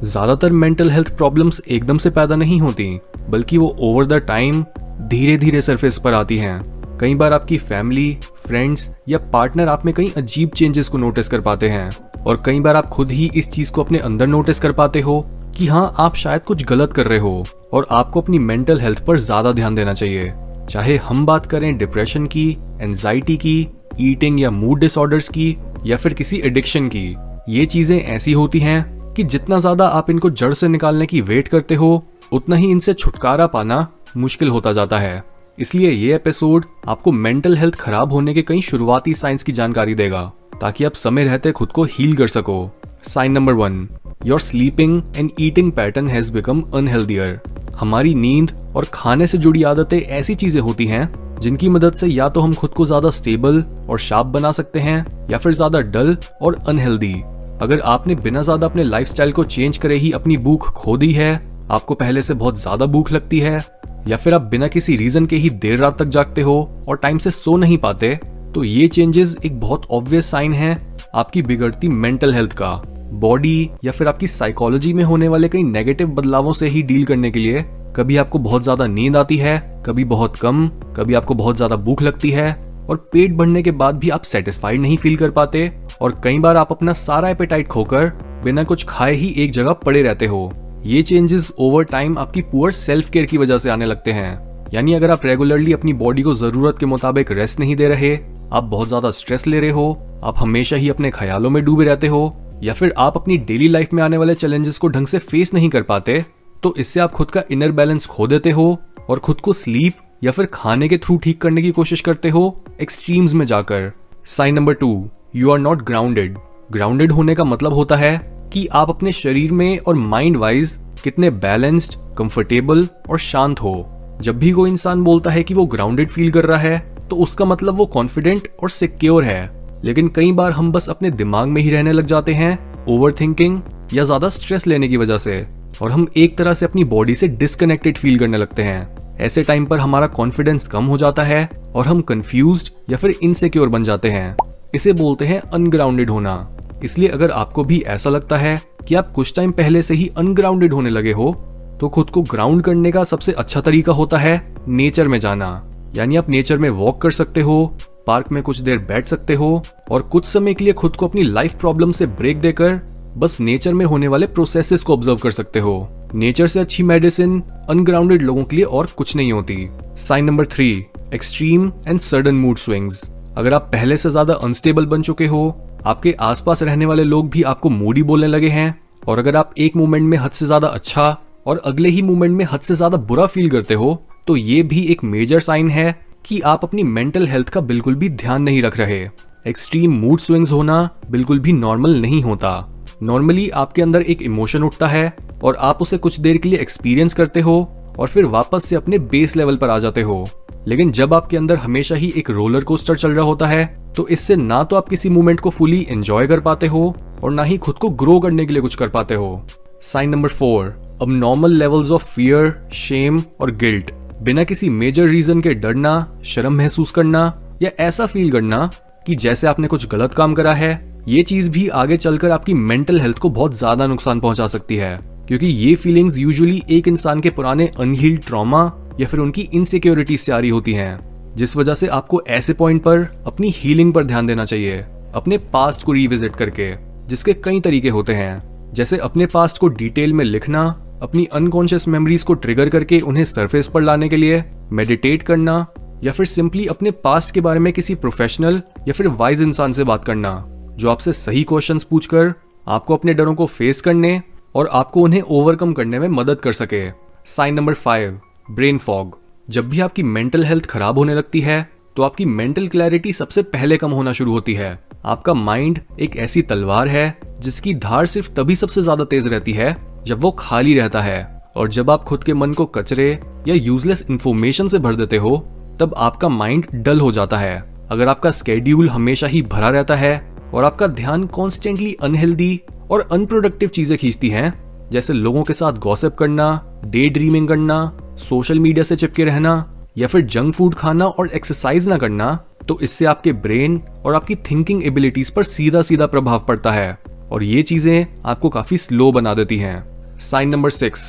ज्यादातर mental health problems एकदम से पैदा नहीं होती, बल्कि वो ओवर द टाइम धीरे धीरे सरफेस पर आती हैं। कई बार आपकी फैमिली, फ्रेंड्स या पार्टनर आप में कई अजीब चेंजेस को नोटिस कर पाते हैं, और कई बार आप खुद ही इस चीज को अपने अंदर नोटिस कर पाते हो कि हाँ, आप शायद कुछ गलत कर रहे हो और आपको अपनी मेंटल हेल्थ पर ज्यादा ध्यान देना चाहिए। चाहे हम बात करें डिप्रेशन की, एंजाइटी की, ईटिंग या मूड डिसऑर्डर्स की, या फिर किसी एडिक्शन की, ये चीजें ऐसी होती हैं कि जितना ज्यादा आप इनको जड़ से निकालने की वेट करते हो, उतना ही इनसे छुटकारा पाना मुश्किल होता जाता है। इसलिए ये एपिसोड आपको मेंटल हेल्थ खराब होने के कई शुरुआती साइंस की जानकारी देगा, ताकि आप समय रहते खुद को हील कर सको। Sign number 1, your sleeping and eating pattern has become unhealthier. हमारी नींद और खाने से जुड़ी आदतें ऐसी चीजें होती हैं जिनकी मदद से या तो हम खुद को ज्यादा स्टेबल और शार्प बना सकते हैं, या फिर ज्यादा डल और अनहेल्दी। अगर आपने बिना ज्यादा अपने लाइफस्टाइल को चेंज करे ही अपनी भूख खो दी है, आपको पहले से बहुत ज्यादा भूख लगती है, या फिर आप बिना किसी रीजन के ही देर रात तक जागते हो और टाइम से सो नहीं पाते, तो ये चेंजेस एक बहुत ऑब्वियस साइन है आपकी बिगड़ती मेंटल हेल्थ का। बॉडी या फिर आपकी साइकोलॉजी में होने वाले कई नेगेटिव बदलावों से ही डील करने के लिए कभी आपको बहुत ज्यादा नींद आती है, कभी बहुत कम, कभी आपको बहुत ज्यादा भूख लगती है, और पेट भरने के बाद भी आप सेटिस्फाइड नहीं फील कर पाते, और कई बार आप अपना सारा एपेटाइट खोकर बिना कुछ खाए ही एक जगह पड़े रहते हो। ये चेंजेस ओवर टाइम आपकी पुअर सेल्फ केयर की वजह से आने लगते हैं। यानी अगर आप रेगुलरली अपनी बॉडी को जरूरत के मुताबिक रेस्ट नहीं दे रहे, आप बहुत ज्यादा स्ट्रेस ले रहे हो, आप हमेशा ही अपने ख्यालों में डूबे रहते हो, या फिर आप अपनी डेली लाइफ में आने वाले चैलेंजेस को ढंग से फेस नहीं कर पाते, तो इससे आप खुद का इनर बैलेंस खो देते हो और खुद को स्लीप या फिर खाने के थ्रू ठीक करने की कोशिश करते हो एक्सट्रीम्स में जाकर। Sign number 2, you are not grounded. Grounded होने का मतलब होता है कि आप अपने शरीर में और माइंड वाइज कितने बैलेंस्ड, कंफर्टेबल और शांत हो। जब भी कोई इंसान बोलता है कि वो ग्राउंडेड फील कर रहा है, तो उसका मतलब वो कॉन्फिडेंट और सिक्योर है। लेकिन कई बार हम बस अपने दिमाग में ही रहने लग जाते हैं, ओवर थिंकिंग या ज्यादा स्ट्रेस लेने की वजह से, और हम एक तरह से अपनी बॉडी से डिस्कनेक्टेड फील करने लगते हैं। ऐसे टाइम पर हमारा कॉन्फिडेंस कम हो जाता है और हम कंफ्यूज्ड या फिर इनसिक्योर बन जाते हैं। इसे बोलते हैं अनग्राउंडेड होना। इसलिए अगर आपको भी ऐसा लगता है कि आप कुछ टाइम पहले से ही अनग्राउंडेड होने लगे हो, तो खुद को ग्राउंड करने का सबसे अच्छा तरीका होता है नेचर में जाना। यानी आप नेचर में वॉक कर सकते हो, पार्क में कुछ देर बैठ सकते हो, और कुछ समय के लिए खुद को अपनी लाइफ प्रॉब्लम से ब्रेक देकर बस नेचर में होने वाले प्रोसेसेस को ऑब्जर्व कर सकते हो। नेचर से अच्छी मेडिसिन अनग्राउंडेड लोगों के लिए और कुछ नहीं होती। Sign number 3, extreme and sudden mood swings. अगर आप पहले से ज्यादा अनस्टेबल बन चुके हो, आपके आसपास रहने वाले लोग भी आपको मूडी बोलने लगे हैं, और अगर आप एक मोमेंट में हद से ज्यादा अच्छा और अगले ही मोमेंट में हद से ज्यादा बुरा फील करते हो, तो ये भी एक मेजर साइन है कि आप अपनी मेंटल हेल्थ का बिल्कुल भी ध्यान नहीं रख रहे। एक्सट्रीम मूड स्विंग्स होना बिल्कुल भी नॉर्मल नहीं होता। नॉर्मली आपके अंदर एक इमोशन उठता है और आप उसे कुछ देर के लिए एक्सपीरियंस करते हो और फिर वापस से अपने बेस लेवल पर आ जाते हो। लेकिन जब आपके अंदर हमेशा ही एक रोलर कोस्टर चल रहा होता है, तो इससे ना तो आप किसी मोमेंट को फुली एंजॉय कर पाते हो और ना ही खुद को ग्रो करने के लिए कुछ कर पाते हो। Sign number 4, abnormal levels of fear, shame और गिल्ट। बिना किसी मेजर रीजन के डरना, शर्म महसूस करना या ऐसा फील करना कि जैसे आपने कुछ गलत काम करा है, ये चीज भी आगे चलकर आपकी मेंटल हेल्थ को बहुत ज्यादा नुकसान पहुंचा सकती है, क्योंकि ये फीलिंग्स यूजुअली एक इंसान के पुराने अनहील्ड ट्रॉमा या फिर उनकी इनसिक्योरिटी से आ रही होती हैं, जिस वजह से आपको ऐसे पॉइंट पर अपनी हीलिंग पर ध्यान देना चाहिए, अपने पास्ट को रिविजिट करके, जिसके कई तरीके होते हैं, जैसे अपने पास्ट को डिटेल में लिखना, अपनी अनकॉन्शियस मेमोरीज को ट्रिगर करके उन्हें सरफेस पर लाने के लिए मेडिटेट करना, या फिर सिंपली अपने पास्ट के बारे में किसी प्रोफेशनल या फिर वाइज इंसान से बात करना, जो आपसे सही क्वेश्चंस पूछकर आपको अपने डरों को फेस करने और आपको उन्हें ओवरकम करने में मदद कर सके। Sign number 5, brain fog. जब भी आपकी मेंटल हेल्थ खराब होने लगती है, तो आपकी मेंटल क्लैरिटी सबसे पहले कम होना शुरू होती है। आपका माइंड एक ऐसी तलवार है जिसकी धार सिर्फ तभी सबसे ज्यादा तेज रहती है जब वो खाली रहता है, और जब आप खुद के मन को कचरे या यूजलेस इंफॉर्मेशन से भर देते हो, तब आपका माइंड डल हो जाता है। अगर आपका स्केड्यूल हमेशा ही भरा रहता है और आपका ध्यान कॉन्स्टेंटली अनहेल्दी और अनप्रोडक्टिव चीजें खींचती हैं, जैसे लोगों के साथ गॉसिप करना, डे ड्रीमिंग करना, सोशल मीडिया से चिपके रहना, या फिर जंक फूड खाना और एक्सरसाइज ना करना, तो इससे आपके ब्रेन और आपकी थिंकिंग एबिलिटीज पर सीधा सीधा प्रभाव पड़ता है। और ये चीजें आपको काफी स्लो बना देती हैं। Sign number 6,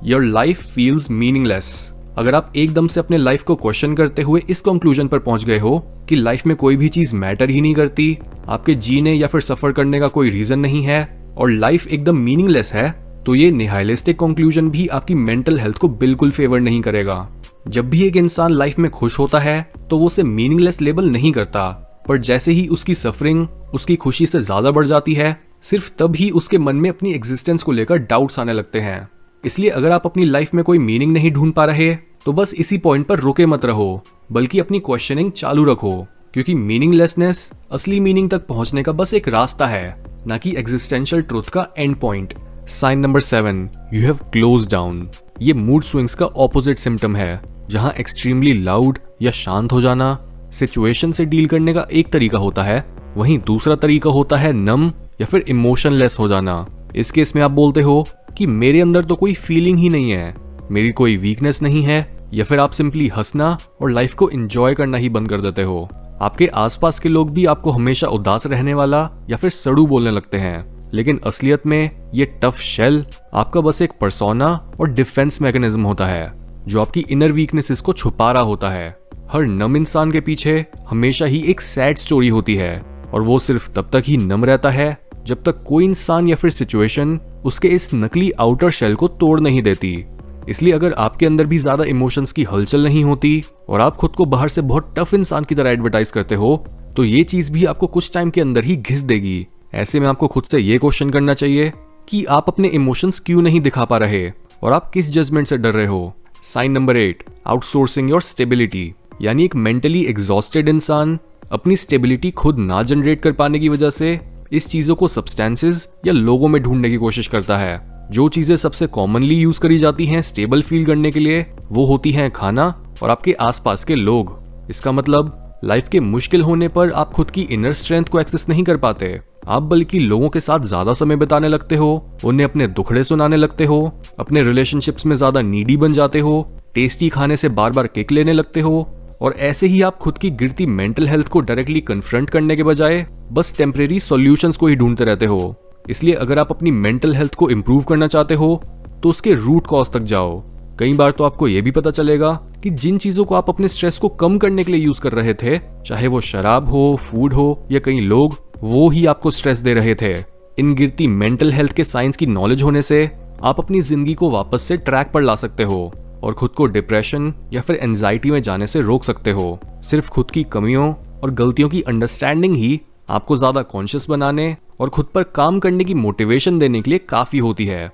your life feels meaningless. अगर आप एकदम से अपने लाइफ को क्वेश्चन करते हुए इस कंक्लूजन पर पहुंच गए हो कि लाइफ में कोई भी चीज मैटर ही नहीं करती, आपके जीने या फिर सफर करने का कोई रीजन नहीं है और लाइफ एकदम मीनिंगलेस है, तो ये निहाइलिस्टिक कंक्लूजन भी आपकी मेंटल हेल्थ को बिल्कुल फेवर नहीं करेगा। जब भी एक इंसान लाइफ में खुश होता है तो वो उसे मीनिंगलेस लेबल नहीं करता, पर जैसे ही उसकी सफरिंग उसकी खुशी से ज्यादा बढ़ जाती है, सिर्फ तब ही उसके मन में अपनी एग्जिस्टेंस को लेकर डाउट्स आने लगते हैं। इसलिए अगर आप अपनी लाइफ में कोई मीनिंग नहीं ढूंढ पा रहे तो बस इसी पॉइंट पर रुके मत रहो, बल्कि अपनी क्वेश्चनिंग चालू रखो, क्योंकि मीनिंगलेसनेस असली मीनिंग तक पहुंचने का बस एक रास्ता है, ना कि एग्जिस्टेंशियल ट्रुथ का end point. Sign number 7, you have close down. ये मूड स्विंग्स का ऑपोजिट सिम्टम है, जहां एक्सट्रीमली लाउड या शांत हो जाना सिचुएशन से डील करने का एक तरीका होता है, वहीं दूसरा तरीका होता है नम या फिर इमोशनलेस हो जाना। इस केस में आप बोलते हो कि मेरे अंदर तो कोई फीलिंग ही नहीं है, मेरी कोई वीकनेस नहीं है, या फिर आप सिंपली हंसना और लाइफ को एंजॉय करना ही बंद कर देते हो। आपके आसपास के लोग भी आपको हमेशा उदास रहने वाला या फिर सड़ू बोलने लगते हैं, लेकिन असलियत में ये टफ शेल आपका बस एक पर्सोना और डिफेंस मैकेनिज्म होता है, जो आपकी इनर वीकनेसेस को छुपा रहा होता है। हर नम इंसान के पीछे हमेशा ही एक सैड स्टोरी होती है, और वो सिर्फ तब तक ही नम रहता है जब तक कोई इंसान या फिर सिचुएशन उसके इस नकली आउटर शेल को तोड़ नहीं देती। इसलिए अगर आपके अंदर भी ज्यादा इमोशंस की हलचल नहीं होती और आप खुद को बाहर से बहुत टफ इंसान की तरह एडवर्टाइज करते हो, तो ये चीज भी आपको कुछ टाइम के अंदर ही घिस देगी। ऐसे में आपको खुद से ये क्वेश्चन करना चाहिए कि आप अपने इमोशंस क्यों नहीं दिखा पा रहे और आप किस जजमेंट से डर रहे हो। Sign number 8, outsourcing your stability. यानी एक मेंटली एग्जॉस्टेड इंसान अपनी स्टेबिलिटी खुद ना जनरेट कर पाने की वजह से इस चीजों को सब्सटेंसेस या लोगों में ढूंढने की कोशिश करता है। जो चीजें सबसे कॉमनली यूज करी जाती हैं स्टेबल फील करने के लिए, वो होती हैं खाना और आपके आसपास के लोग। इसका मतलब लाइफ के मुश्किल होने पर आप खुद की इनर स्ट्रेंथ को एक्सेस नहीं कर पाते, आप बल्कि लोगों के साथ ज्यादा समय बिताने लगते हो, उन्हें अपने दुखड़े सुनाने लगते हो, अपने रिलेशनशिप्स में ज्यादा नीडी बन जाते हो, टेस्टी खाने से बार बार किक लेने लगते हो, और ऐसे ही आप खुद की गिरती मेंटल हेल्थ को डायरेक्टली कन्फ्रंट करने के बजाय बस टेम्परेरी सॉल्यूशंस को ही ढूंढते रहते हो। इसलिए अगर आप अपनी मेंटल हेल्थ को इंप्रूव करना चाहते हो तो उसके रूट कॉज तक जाओ। कई बार तो आपको यह भी पता चलेगा कि जिन चीजों को आप अपने स्ट्रेस को कम करने के लिए यूज कर रहे थे, चाहे वो शराब हो, फूड हो या कई लोग, वो ही आपको स्ट्रेस दे रहे थे। इन गिरती मेंटल हेल्थ के साइंस की नॉलेज होने से आप अपनी जिंदगी को वापस से ट्रैक पर ला सकते हो और खुद को डिप्रेशन या फिर एंजाइटी में जाने से रोक सकते हो। सिर्फ खुद की कमियों और गलतियों की अंडरस्टैंडिंग ही आपको ज्यादा कॉन्शियस बनाने और खुद पर काम करने की मोटिवेशन देने के लिए काफी होती है।